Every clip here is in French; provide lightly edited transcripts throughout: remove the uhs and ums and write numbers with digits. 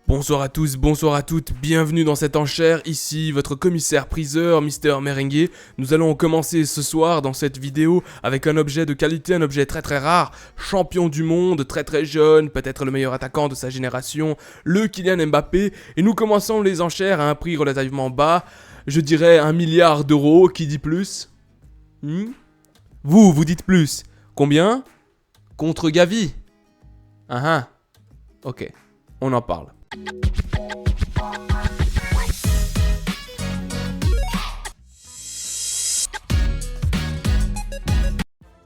Bonsoir à tous, bonsoir à toutes, bienvenue dans cette enchère, ici votre commissaire-priseur, Mister Merengue. Nous allons commencer ce soir dans cette vidéo avec un objet de qualité, un objet très très rare, champion du monde, très très jeune, peut-être le meilleur attaquant de sa génération, le Kylian Mbappé. Et nous commençons les enchères à un prix relativement bas, je dirais 1 milliard d'euros, qui dit plus Vous dites plus. Combien? Contre Gavi. Ok, on en parle.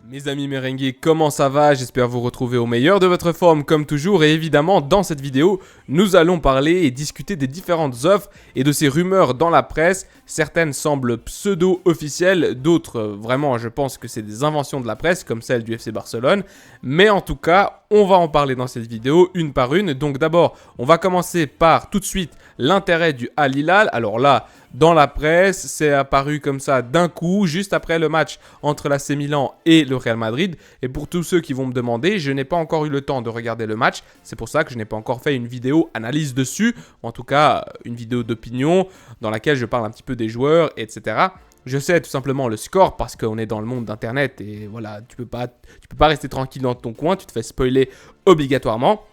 Mes amis merengues, comment ça va? J'espère vous retrouver au meilleur de votre forme comme toujours et évidemment dans cette vidéo, nous allons parler et discuter des différentes offres et de ces rumeurs dans la presse. Certaines semblent pseudo-officielles, d'autres vraiment je pense que c'est des inventions de la presse comme celle du FC Barcelone. Mais en tout cas, on va en parler dans cette vidéo une par une. Donc d'abord, on va commencer par tout de suite l'intérêt du Al Hilal. Alors là, dans la presse, c'est apparu comme ça d'un coup, juste après le match entre l'AC Milan et le Real Madrid. Et pour tous ceux qui vont me demander, je n'ai pas encore eu le temps de regarder le match. C'est pour ça que je n'ai pas encore fait une vidéo analyse dessus. En tout cas, une vidéo d'opinion dans laquelle je parle un petit peu des joueurs, etc. Je sais tout simplement le score parce qu'on est dans le monde d'internet et voilà, tu peux pas rester tranquille dans ton coin, tu te fais spoiler obligatoirement.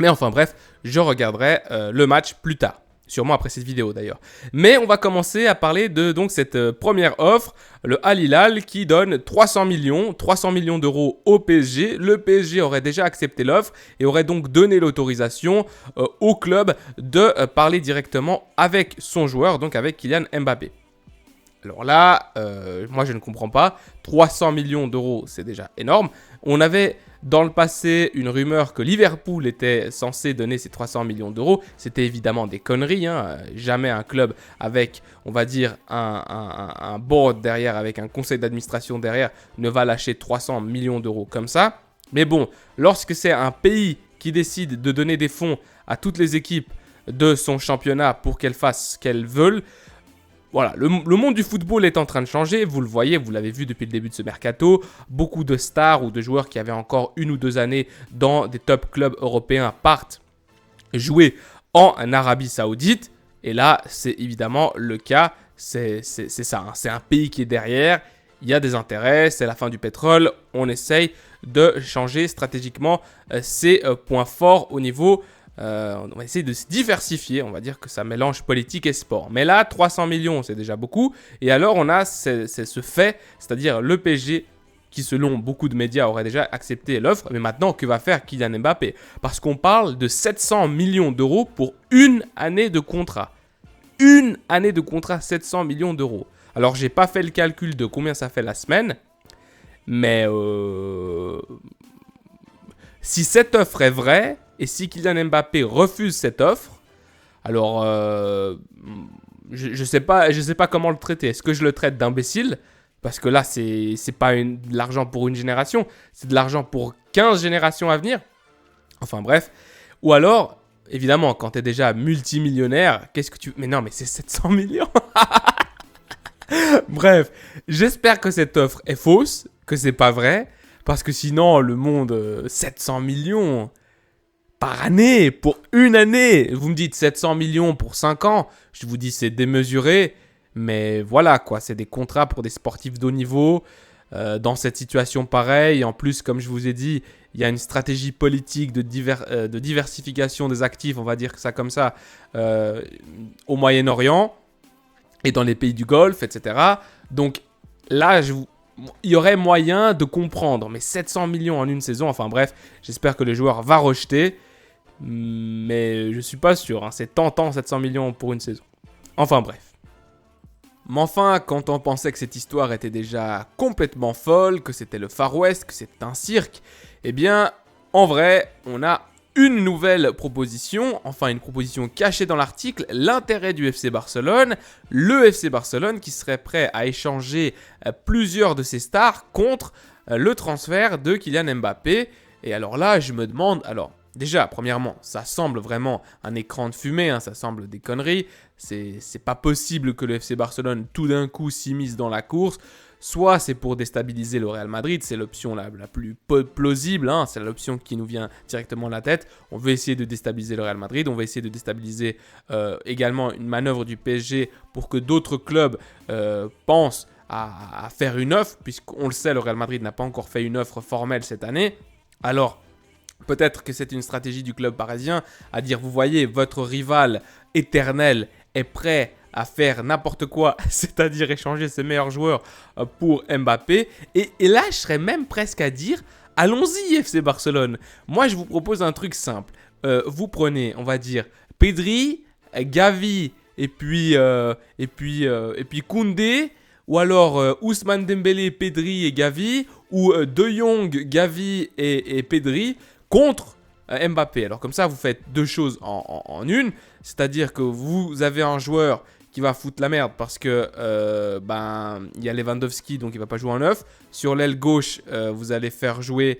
Mais enfin bref, je regarderai le match plus tard. Sûrement après cette vidéo d'ailleurs. Mais on va commencer à parler de donc cette première offre, le Al Hilal qui donne 300 millions d'euros au PSG. Le PSG aurait déjà accepté l'offre et aurait donc donné l'autorisation au club de parler directement avec son joueur, donc avec Kylian Mbappé. Alors là, moi je ne comprends pas. 300 millions d'euros, c'est déjà énorme. On avait dans le passé une rumeur que Liverpool était censé donner ces 300 millions d'euros. C'était évidemment des conneries. Jamais un club avec, on va dire, un board derrière, avec un conseil d'administration derrière, ne va lâcher 300 millions d'euros comme ça. Mais bon, lorsque c'est un pays qui décide de donner des fonds à toutes les équipes de son championnat pour qu'elles fassent ce qu'elles veulent, voilà, le monde du football est en train de changer, vous le voyez, vous l'avez vu depuis le début de ce mercato. Beaucoup de stars ou de joueurs qui avaient encore 1 ou 2 années dans des top clubs européens partent jouer en Arabie Saoudite. Et là, c'est évidemment le cas, c'est ça, c'est un pays qui est derrière, il y a des intérêts, c'est la fin du pétrole, on essaye de changer stratégiquement ses points forts au niveau... on va essayer de se diversifier, on va dire que ça mélange politique et sport. Mais là, 300 millions, c'est déjà beaucoup. Et alors, on a ce fait, c'est-à-dire le PSG qui, selon beaucoup de médias, aurait déjà accepté l'offre. Mais maintenant, que va faire Kylian Mbappé? Parce qu'on parle de 700 millions d'euros pour une année de contrat. Une année de contrat, 700 millions d'euros. Alors, j'ai pas fait le calcul de combien ça fait la semaine. Mais si cette offre est vraie... Et si Kylian Mbappé refuse cette offre, alors je sais pas comment le traiter. Est-ce que je le traite d'imbécile? Parce que là, c'est pas de l'argent pour une génération, c'est de l'argent pour 15 générations à venir. Enfin bref. Ou alors, évidemment, quand tu es déjà multimillionnaire, qu'est-ce que tu... Mais non, mais c'est 700 millions. Bref, j'espère que cette offre est fausse, que c'est pas vrai. Parce que sinon, le monde, 700 millions... par année, pour une année. Vous me dites 700 millions pour 5 ans. Je vous dis c'est démesuré. Mais voilà quoi, c'est des contrats pour des sportifs de haut niveau. Dans cette situation pareille, en plus comme je vous ai dit, il y a une stratégie politique de diversification des actifs, on va dire ça comme ça, au Moyen-Orient et dans les pays du Golfe, etc. Donc là, il y aurait moyen de comprendre. Mais 700 millions en une saison, enfin bref, j'espère que le joueur va rejeter. Mais je suis pas sûr, c'est tentant 700 millions pour une saison. Enfin bref. Mais enfin, quand on pensait que cette histoire était déjà complètement folle, que c'était le Far West, que c'était un cirque, eh bien, en vrai, on a une nouvelle proposition, enfin une proposition cachée dans l'article, l'intérêt du FC Barcelone, le FC Barcelone qui serait prêt à échanger plusieurs de ses stars contre le transfert de Kylian Mbappé. Et alors là, je me demande, alors... Déjà, premièrement, ça semble vraiment un écran de fumée, ça semble des conneries. C'est pas possible que le FC Barcelone, tout d'un coup, s'immisce dans la course. soit c'est pour déstabiliser le Real Madrid, c'est l'option la plus plausible, hein, c'est l'option qui nous vient directement de la tête. On veut essayer de déstabiliser le Real Madrid, on veut essayer de déstabiliser également une manœuvre du PSG pour que d'autres clubs pensent à faire une offre, puisqu'on le sait, le Real Madrid n'a pas encore fait une offre formelle cette année. Alors, peut-être que c'est une stratégie du club parisien à dire, vous voyez, votre rival éternel est prêt à faire n'importe quoi, c'est-à-dire échanger ses meilleurs joueurs pour Mbappé. Et là, je serais même presque à dire, allons-y FC Barcelone. Moi, je vous propose un truc simple. Vous prenez, on va dire, Pedri, Gavi et puis Koundé, ou alors Ousmane Dembélé, Pedri et Gavi, ou De Jong, Gavi et Pedri contre Mbappé. Alors comme ça, vous faites deux choses en une, c'est-à-dire que vous avez un joueur qui va foutre la merde parce que il y a Lewandowski, donc il va pas jouer en neuf. Sur l'aile gauche, vous allez faire jouer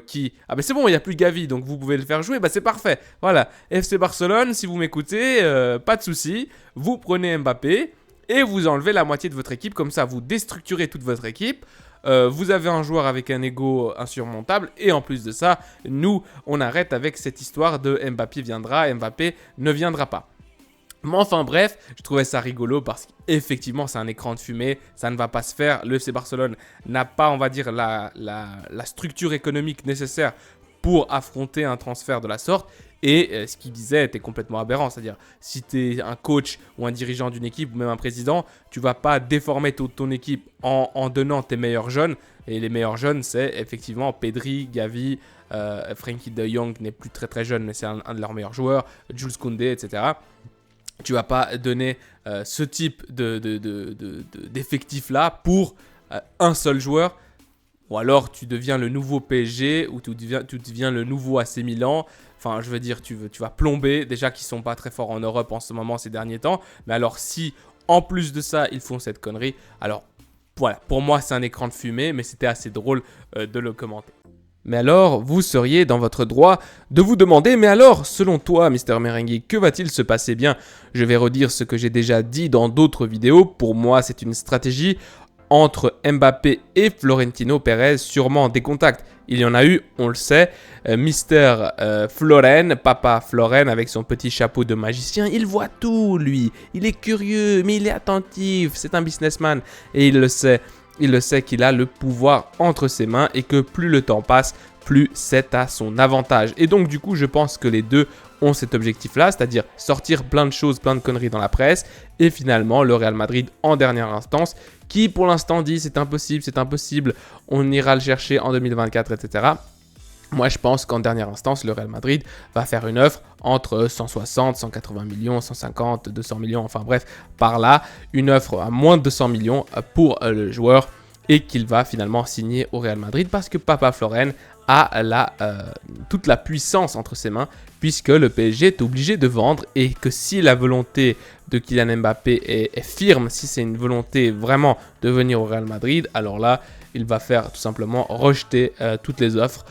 qui... Ah ben c'est bon, il n'y a plus Gavi, donc vous pouvez le faire jouer, c'est parfait. Voilà, FC Barcelone, si vous m'écoutez, pas de souci, vous prenez Mbappé et vous enlevez la moitié de votre équipe, comme ça vous déstructurez toute votre équipe. Vous avez un joueur avec un ego insurmontable et en plus de ça, nous, on arrête avec cette histoire de Mbappé viendra, Mbappé ne viendra pas. Mais enfin bref, je trouvais ça rigolo parce qu'effectivement c'est un écran de fumée, ça ne va pas se faire. Le FC Barcelone n'a pas, on va dire, la structure économique nécessaire pour affronter un transfert de la sorte. Et ce qu'il disait était complètement aberrant, c'est-à-dire si tu es un coach ou un dirigeant d'une équipe ou même un président, tu vas pas déformer ton équipe en donnant tes meilleurs jeunes. Et les meilleurs jeunes, c'est effectivement Pedri, Gavi, Frenkie de Jong n'est plus très très jeune mais c'est un de leurs meilleurs joueurs, Jules Koundé, etc. Tu vas pas donner ce type d'effectif-là pour un seul joueur. Ou alors tu deviens le nouveau PSG ou tu deviens le nouveau AC Milan. Enfin, je veux dire, tu vas plomber. Déjà qu'ils sont pas très forts en Europe en ce moment, ces derniers temps. Mais alors si, en plus de ça, ils font cette connerie, alors voilà, pour moi, c'est un écran de fumée, mais c'était assez drôle de le commenter. Mais alors, vous seriez dans votre droit de vous demander, mais alors, selon toi, Mister Merengue, que va-t-il se passer bien? Je vais redire ce que j'ai déjà dit dans d'autres vidéos. Pour moi, c'est une stratégie entre Mbappé et Florentino Pérez, sûrement des contacts. Il y en a eu, on le sait. Mister Floren, Papa Floren, avec son petit chapeau de magicien, il voit tout, lui. Il est curieux, mais il est attentif. C'est un businessman et il le sait. Il le sait qu'il a le pouvoir entre ses mains et que plus le temps passe, plus c'est à son avantage. Et donc du coup, je pense que les deux ont cet objectif-là, c'est-à-dire sortir plein de choses, plein de conneries dans la presse. Et finalement, le Real Madrid en dernière instance, qui pour l'instant dit c'est impossible, on ira le chercher en 2024, etc. Moi, je pense qu'en dernière instance, le Real Madrid va faire une offre entre 160, 180 millions, 150, 200 millions, enfin bref, par là, une offre à moins de 200 millions pour le joueur et qu'il va finalement signer au Real Madrid parce que Papa Floren a toute la puissance entre ses mains puisque le PSG est obligé de vendre et que si la volonté de Kylian Mbappé est firme, si c'est une volonté vraiment de venir au Real Madrid, alors là, il va faire tout simplement rejeter toutes les offres.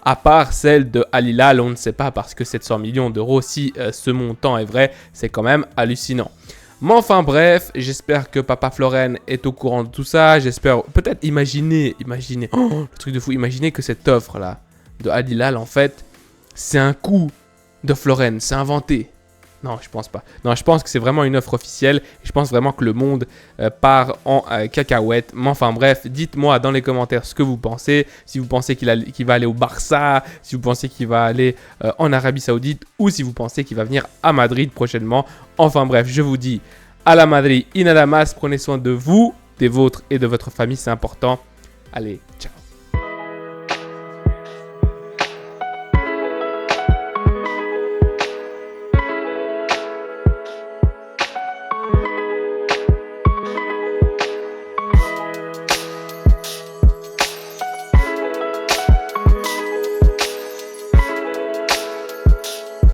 À part celle de Al Hilal, on ne sait pas parce que 700 millions d'euros, si ce montant est vrai, c'est quand même hallucinant. Mais enfin bref, j'espère que Papa Floren est au courant de tout ça. J'espère, peut-être imaginez, le truc de fou, imaginez que cette offre-là de Al Hilal, en fait, c'est un coup de Floren, c'est inventé. Non, je pense pas. Non, je pense que c'est vraiment une offre officielle. Et je pense vraiment que le monde part en cacahuète. Mais enfin bref, dites-moi dans les commentaires ce que vous pensez. Si vous pensez qu'il va aller au Barça, si vous pensez qu'il va aller en Arabie Saoudite ou si vous pensez qu'il va venir à Madrid prochainement. Enfin bref, je vous dis à la Madrid y nada más. Prenez soin de vous, des vôtres et de votre famille, c'est important. Allez, ciao.